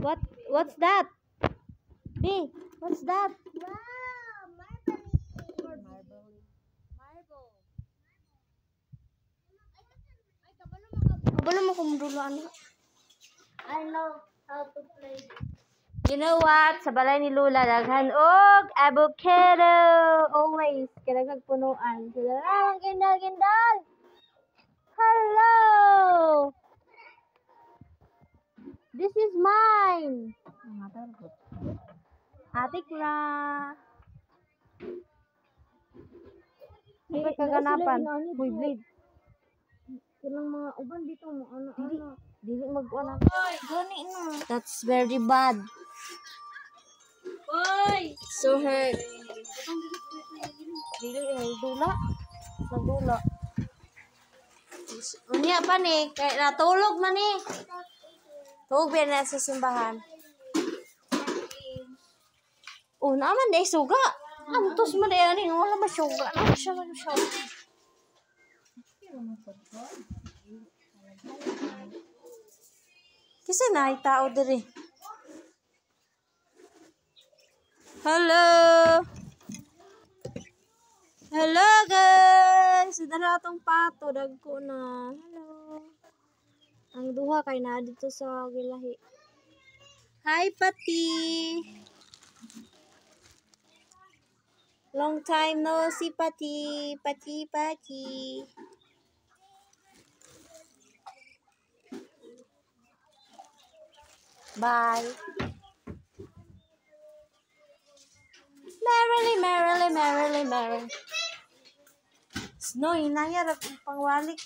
What's that? B, what's that? Wow, marble. Kabalo mo kung dulaan. I know how to play. You know what? Sa balay ni Lula, daghan og avocado. Always. Kailangan punuan. Sila lang, gindal. Hello! This is mine. Atik na. May kaganapan. Uy, blade. Silang mga uban dito mo ano. Dili mag-ana. Gani na. That's very bad. Boy! So her dili nagdula. Unya pa ni kay natulog man ni. Tulog ba na sa simbahan? Oh, naman day suga. Antos man day ani wala ba suga. Ano siya man siya. Kasi na tao diri. Hello. Hello guys. Dala atong pato dagko na. Hello. Ang duha kay na dito sa gilahi. Hi Pati. Long time no see Pati. Pati. Bye. Merrily. Snow, inayarap pangwalik.